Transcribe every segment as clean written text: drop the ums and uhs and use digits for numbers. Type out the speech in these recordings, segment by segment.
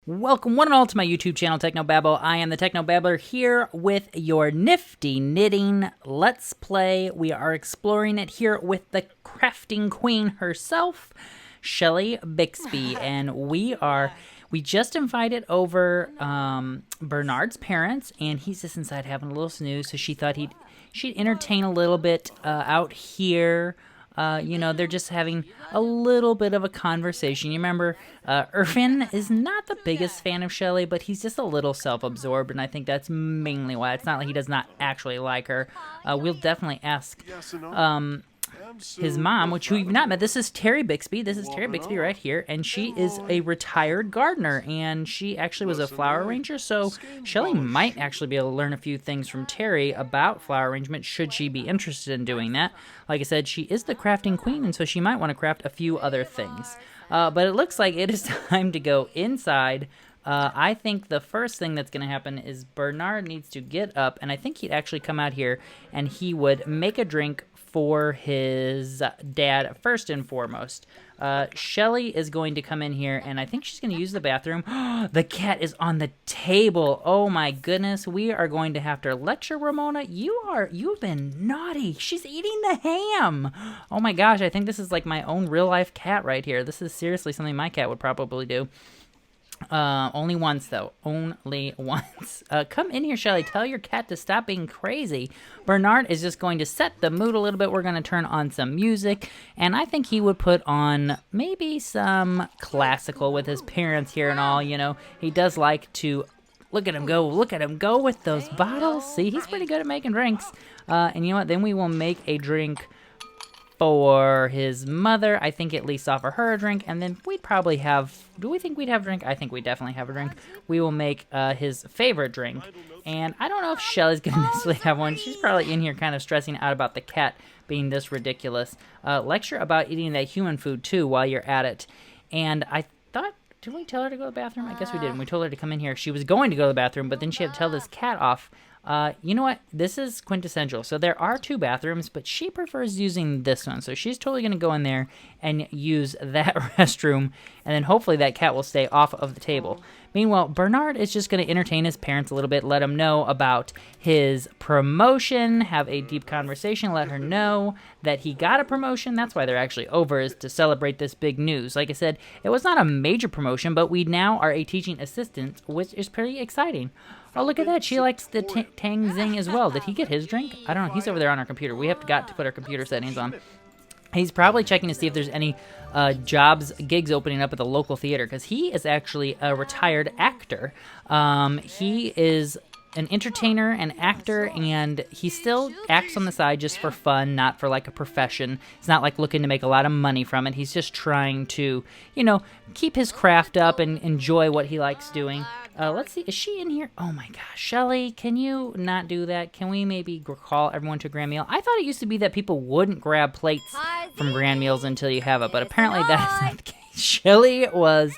Welcome one and all to my YouTube channel, Technobabble. I am the Technobabbler here with your Nifty Knitting Let's Play. We are exploring it here with the crafting queen herself, Shelly Bixby, and we just invited over Bernard's parents, and he's just inside having a little snooze, so she thought she'd entertain a little bit out here. They're just having a little bit of a conversation. You remember, Irvin is not the biggest fan of Shelly, but he's just a little self-absorbed, and I think that's mainly why. It's not like he does not actually like her. We'll definitely ask his mom, which you've not met. This is Terry Bixby. This is Terry Bixby right here, and she is a retired gardener, and she actually was a flower arranger, so Shelly might actually be able to learn a few things from Terry about flower arrangement, should she be interested in doing that. Like I said, she is the crafting queen, and so she might want to craft a few other things. But it looks like it is time to go inside. I think the first thing that's going to happen is Bernard needs to get up, and I think he'd actually come out here, and he would make a drink for his dad first and foremost. Shelly is going to come in here, and I think she's going to use the bathroom. The cat is on the table. Oh my goodness, we are going to have to lecture Ramona. You've been naughty. She's eating the ham. Oh my gosh, I think this is like my own real life cat right here. This is seriously something my cat would probably do. Only once, though. Only once. Come in here, Shelly. Tell your cat to stop being crazy. Bernard is just going to set the mood a little bit. We're going to turn on some music, and I think he would put on maybe some classical with his parents here and all, you know. He does like to... Look at him go. Look at him go with those bottles. See, he's pretty good at making drinks. And you know what? Then we will make a drink for his mother. I think at least offer her a drink, and then we'd probably have... Do we think we'd have a drink? I think we definitely have a drink. We will make his favorite drink, and I don't know if Shelly's going to necessarily have one. She's probably in here kind of stressing out about the cat being this ridiculous. Lecture about eating that human food, too, while you're at it. And I thought... Did we tell her to go to the bathroom? I guess we did. We told her to come in here. She was going to go to the bathroom, but then she had to tell this cat off. You know what? This is quintessential. So there are two bathrooms, but she prefers using this one. So she's totally going to go in there and use that restroom, and then hopefully that cat will stay off of the table. Meanwhile, Bernard is just going to entertain his parents a little bit, let them know about his promotion, have a deep conversation, let her know that he got a promotion. That's why they're actually over, is to celebrate this big news. Like I said, it was not a major promotion, but we now are a teaching assistant, which is pretty exciting. Oh, look at that. She likes the Tang Zing as well. Did he get his drink? I don't know. He's over there on our computer. We have got to put our computer settings on. He's probably checking to see if there's any gigs opening up at the local theater, because he is actually a retired actor. He is an entertainer, an actor, and he still acts on the side just for fun, not for like a profession. It's not like looking to make a lot of money from it. He's just trying to, you know, keep his craft up and enjoy what he likes doing. Let's see, is she in here? Oh my gosh, Shelly, can you not do that? Can we maybe call everyone to a grand meal? I thought it used to be that people wouldn't grab plates from grand meals until you have it, but apparently that is not the case. Shelly was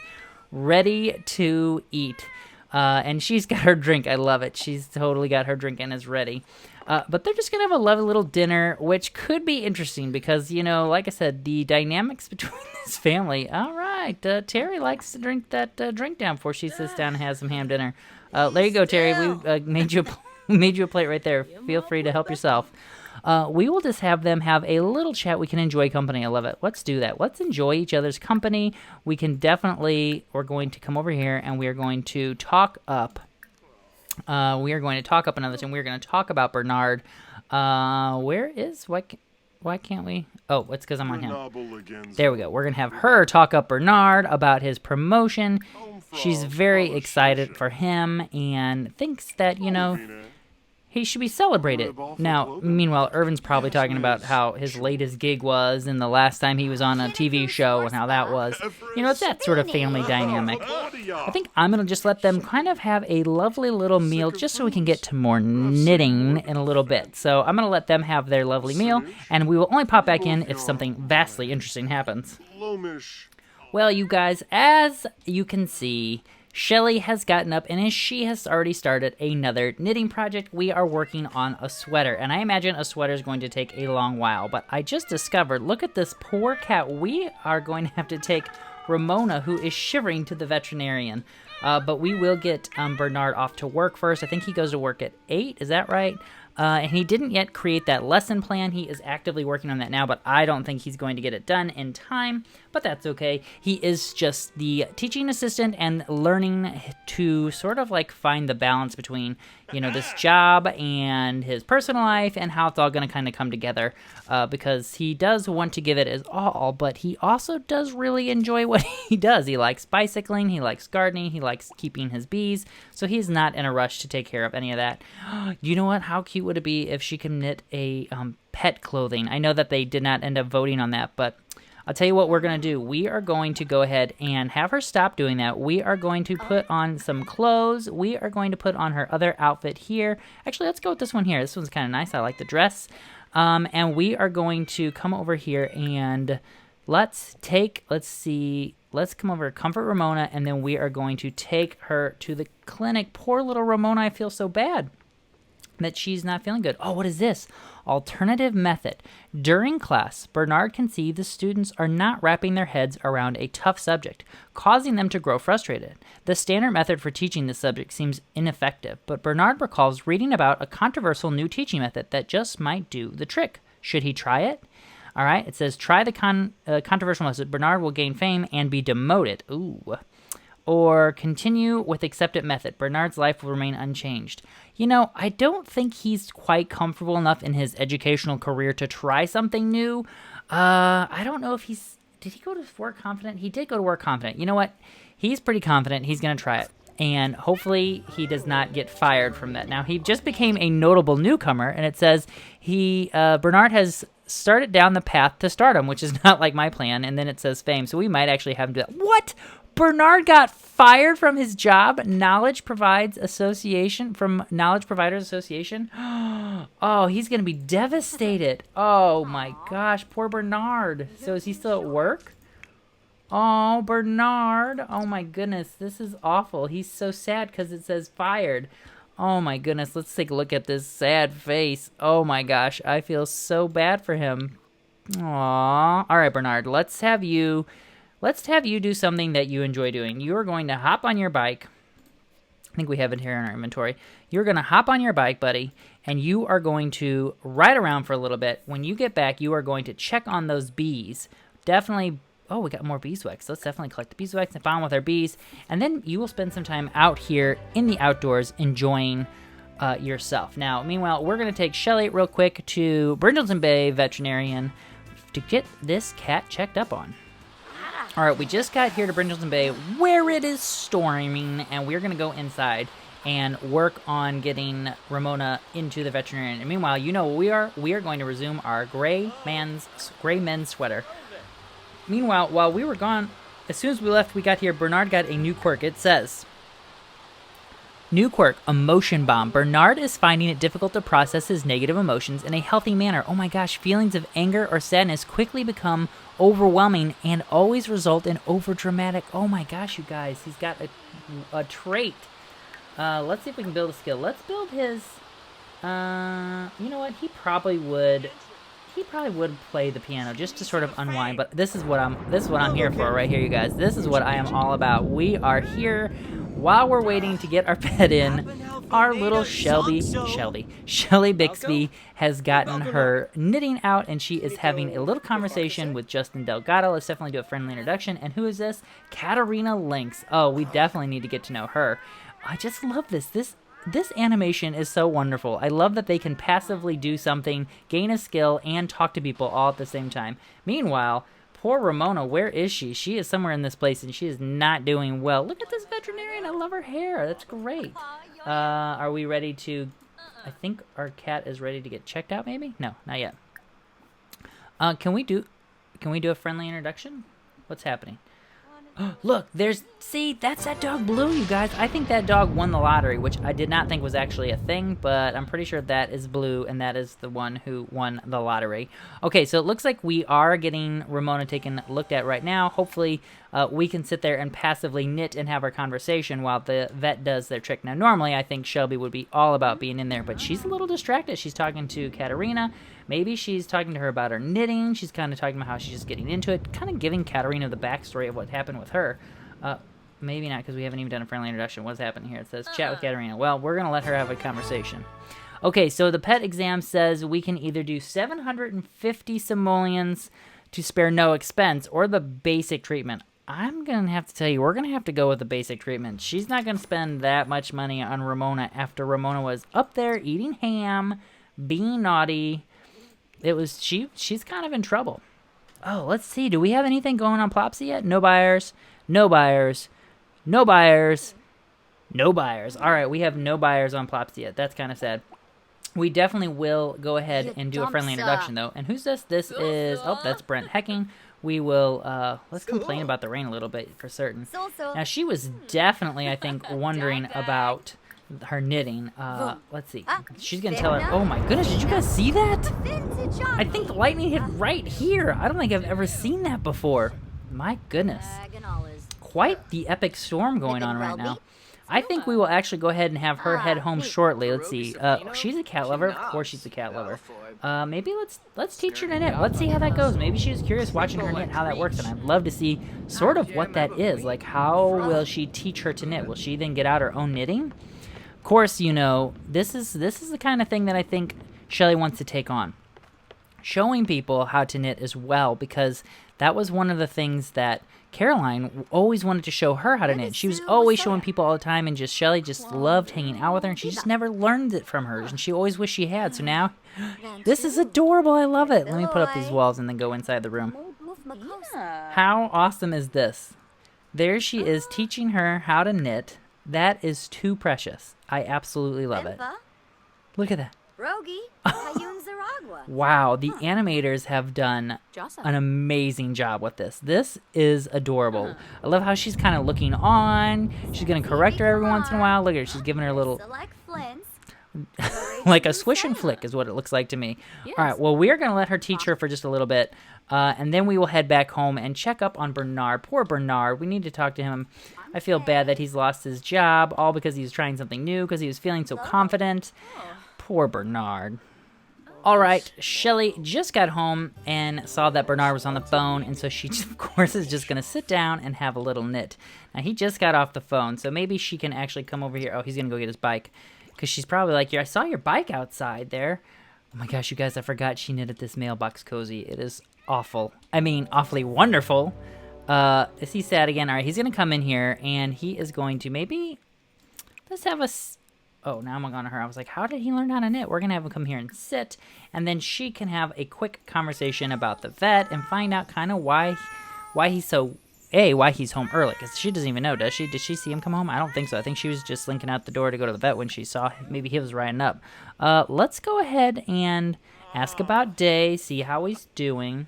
ready to eat. And she's got her drink. I love it. She's totally got her drink and is ready. But they're just going to have a lovely little dinner, which could be interesting because, you know, like I said, the dynamics between this family. All right. Terry likes to drink that drink down before she sits down and has some ham dinner. There you go, Terry. We made you a plate right there. Feel free to help yourself. We will just have them have a little chat. We can enjoy company. I love it. Let's do that. Let's enjoy each other's company. We can definitely, we're going to come over here and we are going to talk up. We are going to talk up another thing. We're going to talk about Bernard. Why can't we? Oh, it's because I'm on him. There we go. We're going to have her talk up Bernard about his promotion. She's very excited for him and thinks that, you know, he should be celebrated. Now, meanwhile, Irvin's probably talking about how his latest gig was and the last time he was on a TV show and how that was. You know, it's that sort of family dynamic. I think I'm going to just let them kind of have a lovely little meal just so we can get to more knitting in a little bit. So I'm going to let them have their lovely meal, and we will only pop back in if something vastly interesting happens. Well, you guys, as you can see, Shelly has gotten up, and she has already started another knitting project. We are working on a sweater, and I imagine a sweater is going to take a long while, but I just discovered, look at this poor cat. We are going to have to take Ramona, who is shivering to the veterinarian. But we will get Bernard off to work first. I think he goes to work at 8. Is that right? And he didn't yet create that lesson plan. He is actively working on that now, but I don't think he's going to get it done in time. But that's okay. He is just the teaching assistant and learning to sort of like find the balance between, this job and his personal life and how it's all going to kind of come together. Because he does want to give it his all, but he also does really enjoy what he does. He likes bicycling, he likes gardening, he likes keeping his bees, so he's not in a rush to take care of any of that. You know what? How cute would it be if she could knit a pet clothing? I know that they did not end up voting on that, but I'll tell you what we're going to do. We are going to go ahead and have her stop doing that. We are going to put on some clothes. We are going to put on her other outfit here. Actually, let's go with this one here. This one's kind of nice. I like the dress. And we are going to come over here and let's come over to Comfort Ramona, and then we are going to take her to the clinic. Poor little Ramona, I feel so bad that she's not feeling good. Oh, what is this? Alternative method. During class, Bernard can see the students are not wrapping their heads around a tough subject, causing them to grow frustrated. The standard method for teaching this subject seems ineffective, but Bernard recalls reading about a controversial new teaching method that just might do the trick. Should he try it? All right, it says, try the controversial method. Bernard will gain fame and be demoted. Ooh. Or continue with accepted method. Bernard's life will remain unchanged. I don't think he's quite comfortable enough in his educational career to try something new. I don't know if did he go to work confident? He did go to work confident. You know what? He's pretty confident. He's going to try it. And hopefully he does not get fired from that. Now, he just became a notable newcomer, and it says Bernard has started down the path to stardom, which is not like my plan, and then it says fame, so we might actually have him do that. What? Bernard got fired from his job, Knowledge Providers Association. Oh, he's going to be devastated. Oh, my gosh, poor Bernard. So is he still at work? Oh, Bernard. Oh, my goodness, this is awful. He's so sad because it says fired. Oh, my goodness, let's take a look at this sad face. Oh, my gosh, I feel so bad for him. Aw. All right, Bernard, let's have you do something that you enjoy doing. You're going to hop on your bike. I think we have it here in our inventory. You're going to hop on your bike, buddy, and you are going to ride around for a little bit. When you get back, you are going to check on those bees. Definitely. Oh, we got more beeswax. Let's definitely collect the beeswax and bond with our bees. And then you will spend some time out here in the outdoors enjoying yourself. Now, meanwhile, we're going to take Shelly real quick to Brindleton Bay Veterinarian to get this cat checked up on. All right, we just got here to Brindleton Bay where it is storming, and we're going to go inside and work on getting Ramona into the veterinarian. And meanwhile, we are going to resume our gray men's sweater. Meanwhile, while we were gone, as soon as we left, we got here, Bernard got a new quirk. It says, new quirk, emotion bomb. Bernard is finding it difficult to process his negative emotions in a healthy manner. Oh my gosh, feelings of anger or sadness quickly become overwhelming and always result in overdramatic. Oh my gosh, you guys, he's got a trait. Let's see if we can build a skill. Let's build his, you know what, he probably would play the piano just to sort of unwind, but this is what I'm here for right here, you guys. This is what I am all about. We are here while we're waiting to get our pet in. Our little Shelly Bixby has gotten her knitting out, and she is having a little conversation with Justin Delgado. Let's definitely do a friendly introduction. And who is this? Katarina Lynx. Oh, we definitely need to get to know her. I just love this. This animation is so wonderful. I love that they can passively do something, gain a skill, and talk to people all at the same time. Meanwhile, poor Ramona, where is she? She is somewhere in this place, and she is not doing well. Look at this veterinarian. I love her hair. That's great. Are we ready to... I think our cat is ready to get checked out, maybe? No, not yet. Can we do a friendly introduction? What's happening? Look, see, that's that dog Blue, you guys. I think that dog won the lottery, which I did not think was actually a thing, but I'm pretty sure that is Blue, and that is the one who won the lottery. Okay, so it looks like we are getting Ramona looked at right now. Hopefully, we can sit there and passively knit and have our conversation while the vet does their trick. Now, normally, I think Shelby would be all about being in there, but she's a little distracted. She's talking to Katarina. Maybe she's talking to her about her knitting. She's kind of talking about how she's just getting into it, kind of giving Katerina the backstory of what happened with her. Maybe not, because we haven't even done a friendly introduction. What's happening here? It says, chat with Katerina. Well, we're going to let her have a conversation. Okay, so the pet exam says we can either do 750 simoleons to spare no expense or the basic treatment. I'm going to have to tell you, we're going to have to go with the basic treatment. She's not going to spend that much money on Ramona after Ramona was up there eating ham, being naughty. She's kind of in trouble. Oh, let's see. Do we have anything going on Plopsy yet? No buyers. No buyers. No buyers. No buyers. All right, we have no buyers on Plopsy yet. That's kind of sad. We definitely will go ahead and do a friendly introduction, though. And who's this? This is... Oh, that's Brent Hecking. We will... Let's complain about the rain a little bit for certain. Now, she was definitely, I think, wondering about her knitting. Let's see. She's going to tell her... Oh, my goodness. Did you guys see that? I think the lightning hit right here. I don't think I've ever seen that before. My goodness. Quite the epic storm going on right now. I think we will actually go ahead and have her head home shortly. Let's see. She's a cat lover. Of course she's a cat lover. Maybe let's teach her to knit. Let's see how that goes. Maybe she's curious watching her knit, how that works, and I'd love to see sort of what that is. Like, how will she teach her to knit? Will she then get out her own knitting? Of course, you know, this is the kind of thing that I think Shelly wants to take on. Showing people how to knit as well, because that was one of the things that Caroline always wanted to show her how to knit. She was always showing people all the time, and Shelly just loved hanging out with her, and she just never learned it from her, and she always wished she had. So now, this is adorable. I love it. Let me put up these walls and then go inside the room. How awesome is this? There she is teaching her how to knit. That is too precious. I absolutely love it. Look at that. Wow, the animators have done an amazing job with this. This is adorable. I love how she's kind of looking on. She's going to correct her every once in a while. Look at her. She's giving her a little... like a swish and flick is what it looks like to me. All right, well, we're going to let her teach her for just a little bit. And then we will head back home and check up on Bernard. Poor Bernard. We need to talk to him. I feel bad that he's lost his job, all because he was trying something new, because he was feeling so confident. Poor Bernard. All right, Shelly just got home and saw that Bernard was on the phone, and so she, of course, is just going to sit down and have a little knit. Now, he just got off the phone, so maybe she can actually come over here. Oh, he's going to go get his bike, because she's probably like, I saw your bike outside there. Oh, my gosh, you guys, I forgot she knitted this mailbox cozy. It is awful. I mean, awfully wonderful. Is he sad again? All right, he's going to come in here, and he is going to maybe... Let's have a... Oh, now I'm on her. I was like, how did he learn how to knit? We're going to have him come here and sit, and then she can have a quick conversation about the vet and find out kind of why he's so... why he's home early, because she doesn't even know, does she? Did she see him come home? I don't think so. I think she was just slinking out the door to go to the vet when she saw maybe he was riding up. Let's go ahead and ask about Day, see how he's doing.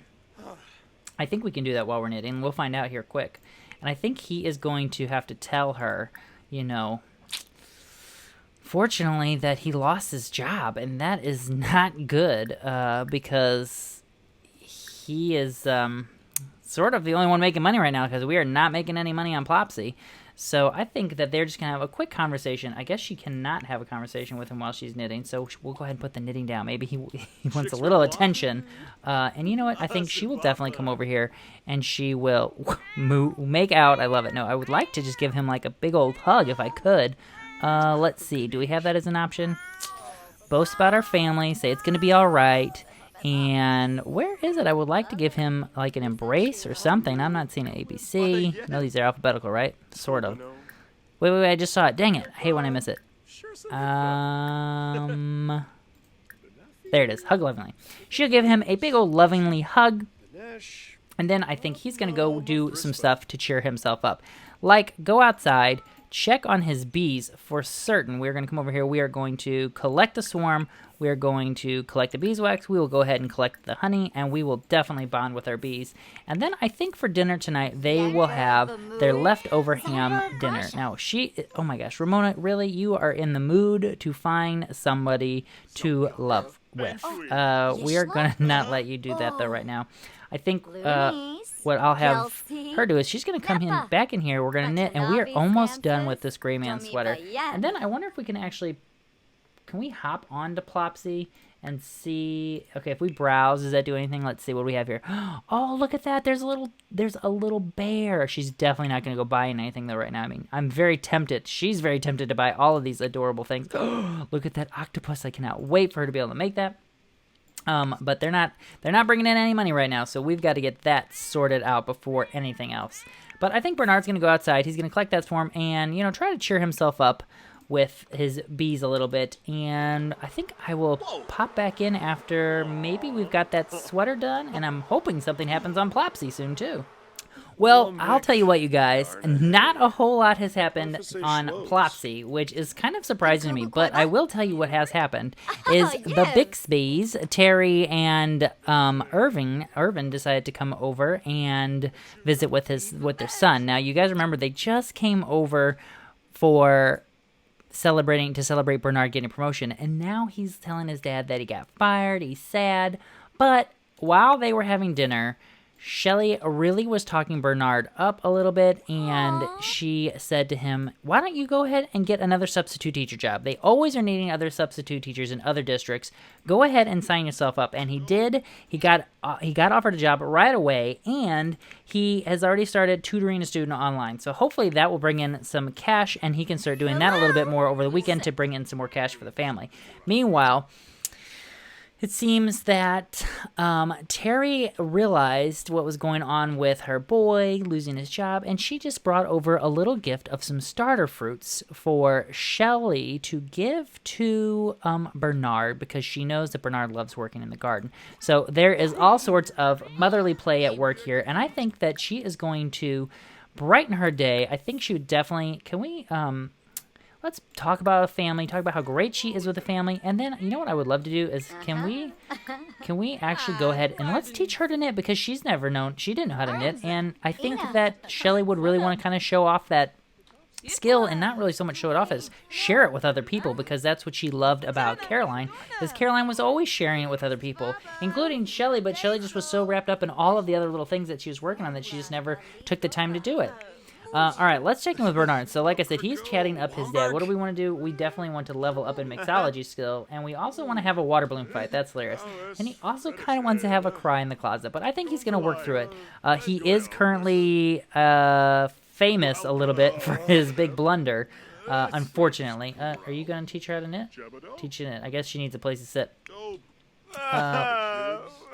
I think we can do that while we're knitting. We'll find out here quick. And I think he is going to have to tell her, you know... Fortunately, that he lost his job, and that is not good, because he is sort of the only one making money right now, because we are not making any money on Plopsy. So I think that they're just going to have a quick conversation. I guess she cannot have a conversation with him while she's knitting, so we'll go ahead and put the knitting down. Maybe he wants a little attention. And you know what? I think she will definitely come over here, and she will make out. I love it. No, I would like to just give him like a big old hug if I could. Let's see. Do we have that as an option? Boast about our family. Say it's going to be all right. And where is it? I would like to give him like an embrace or something. I'm not seeing an ABC. No, these are alphabetical, right? Sort of. Wait. I just saw it. Dang it. I hate when I miss it. There it is. Hug lovingly. She'll give him a big old lovingly hug. And then I think he's going to go do some stuff to cheer himself up. Like go outside. Check on his bees for certain. We're going to come over here. We are going to collect the swarm. We are going to collect the beeswax. We will go ahead and collect the honey, and we will definitely bond with our bees. And then I think for dinner tonight, they will have their leftover ham dinner. Now, oh my gosh, Ramona, really? You are in the mood to find somebody to love with. We are going to not let you do that, though, right now. I think what I'll have her do is she's going to come back in here. We're going to knit, and we are almost done with this gray man sweater. And then I wonder if we can actually can we hop on to Plopsy and see? Okay, if we browse, does that do anything? Let's see what we have here. Oh, look at that. There's a little bear. She's definitely not going to go buying anything though right now. I mean, I'm very tempted. She's very tempted to buy all of these adorable things. Look at that octopus. I cannot wait for her to be able to make that. But they're not bringing in any money right now, so we've got to get that sorted out before anything else. But I think Bernard's going to go outside. He's going to collect that swarm and, try to cheer himself up with his bees a little bit. And I think I will pop back in after maybe we've got that sweater done, and I'm hoping something happens on Plopsy soon, too. Well, I'll tell you what, you guys, not a whole lot has happened on Plopsy, which is kind of surprising to me, but I will tell you what has happened, is the Bixbys, Terry and Irvin decided to come over and visit with their son. Now, you guys remember, they just came over to celebrate Bernard getting a promotion, and now he's telling his dad that he got fired, he's sad, but while they were having dinner, Shelly really was talking Bernard up a little bit, and she said to him, why don't you go ahead and get another substitute teacher job? They always are needing other substitute teachers in other districts. Go ahead and sign yourself up. And he did. He got offered a job right away, and he has already started tutoring a student online. So hopefully that will bring in some cash, and he can start doing that a little bit more over the weekend to bring in some more cash for the family. Meanwhile, it seems that Terry realized what was going on with her boy losing his job, and she just brought over a little gift of some starter fruits for Shelly to give to Bernard, because she knows that Bernard loves working in the garden. So there is all sorts of motherly play at work here, and I think that she is going to brighten her day. I think she would definitely... Can we... Let's talk about a family, talk about how great she is with the family, and then, you know what I would love to do is, can we actually go ahead and let's teach her to knit, because she didn't know how to knit, and I think that Shelly would really want to kind of show off that skill, and not really so much show it off as share it with other people, because that's what she loved about Caroline, is Caroline was always sharing it with other people, including Shelly, but Shelly just was so wrapped up in all of the other little things that she was working on that she just never took the time to do it. All right, let's check in with Bernard. So like I said, he's chatting up his dad. What do we want to do? We definitely want to level up in mixology skill, and we also want to have a water balloon fight. That's hilarious. And he also kind of wants to have a cry in the closet, but I think he's going to work through it. He is currently famous a little bit for his big blunder, unfortunately. Are you going to teach her how to knit? Teach her to knit. I guess she needs a place to sit.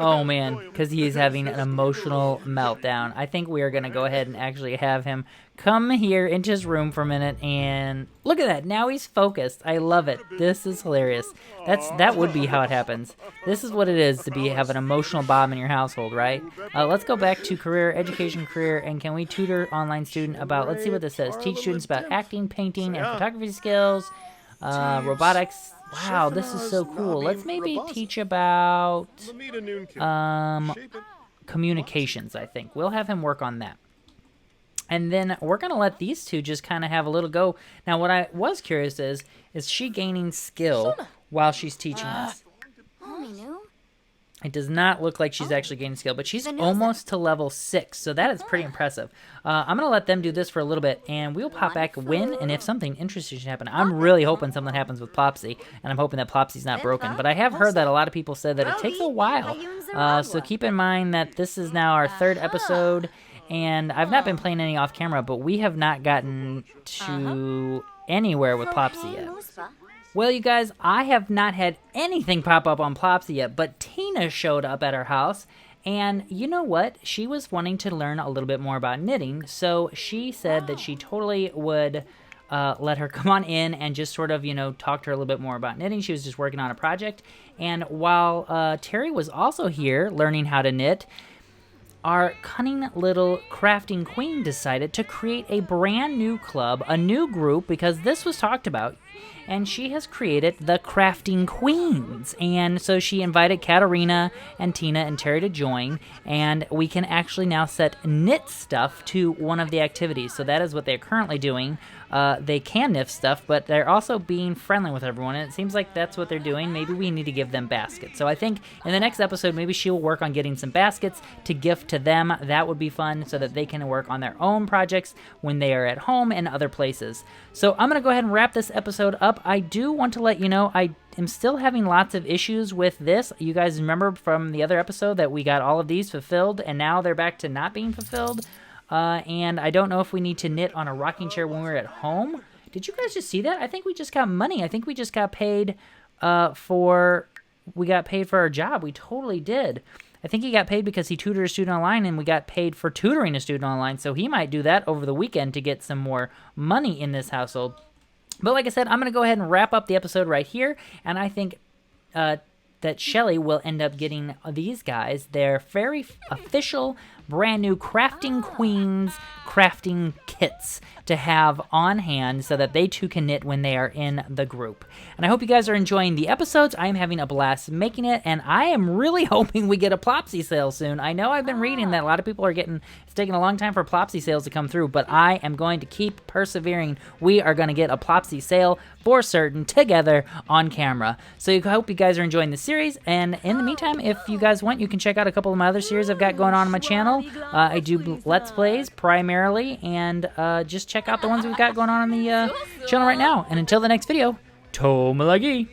Oh man, because he is having an emotional meltdown. I think we are going to go ahead and actually have him come here into his room for a minute, and look at that. Now he's focused. I love it. This is hilarious. That would be how it happens. This is what it is to have an emotional bomb in your household, right? Let's go back to education, and can we tutor online student about, let's see what this says. Teach students about acting, painting, and photography skills, robotics. Wow, this is so cool. Let's maybe teach about communications, I think. We'll have him work on that. And then we're going to let these two just kind of have a little go. Now, what I was curious is she gaining skill while she's teaching us? It does not look like she's actually gaining skill, but she's almost to level 6, so that is pretty impressive. I'm going to let them do this for a little bit, and we'll pop back when and if something interesting should happen. I'm really hoping something happens with Plopsy, and I'm hoping that Plopsy's not broken, but I have heard that a lot of people said that it takes a while, so keep in mind that this is now our 3rd episode, and I've not been playing any off-camera, but we have not gotten to anywhere with Plopsy yet. Well, you guys, I have not had anything pop up on Plopsy yet, but Tina showed up at our house, and you know what? She was wanting to learn a little bit more about knitting, so she said that she totally would let her come on in and just sort of, talk to her a little bit more about knitting. She was just working on a project, and while Terry was also here learning how to knit, our cunning little crafting queen decided to create a brand new club, a new group, because this was talked about, and she has created the Qrafting Queens. And so she invited Katarina and Tina and Terry to join, and we can actually now set knit stuff to one of the activities. So that is what they're currently doing. They can knit stuff, but they're also being friendly with everyone, and it seems like that's what they're doing. Maybe we need to give them baskets. So I think in the next episode, maybe she'll work on getting some baskets to gift to them. That would be fun, so that they can work on their own projects when they are at home and other places. So I'm going to go ahead and wrap this episode episode up, I do want to let you know I am still having lots of issues with this. You guys remember from the other episode that we got all of these fulfilled, and now they're back to not being fulfilled. And I don't know if we need to knit on a rocking chair when we're at home. Did you guys just see that? I think we just got money. I think we just got paid for our job. We totally did. I think he got paid because he tutored a student online, and we got paid for tutoring a student online, so he might do that over the weekend to get some more money in this household. But like I said, I'm going to go ahead and wrap up the episode right here, and I think that Shelly will end up getting these guys their very official, brand new Qrafting Queens crafting kits to have on hand so that they too can knit when they are in the group. And I hope you guys are enjoying the episodes. I am having a blast making it, and I am really hoping we get a Plopsy sale soon. I know I've been reading that a lot of people are it's taking a long time for Plopsy sales to come through, but I am going to keep persevering. We are going to get a Plopsy sale for certain together on camera. So I hope you guys are enjoying the series, and in the meantime, if you guys want, you can check out a couple of my other series I've got going on my channel. I do Let's Plays primarily, and just check out the ones we've got going on the channel right now. And until the next video, Tomalagi!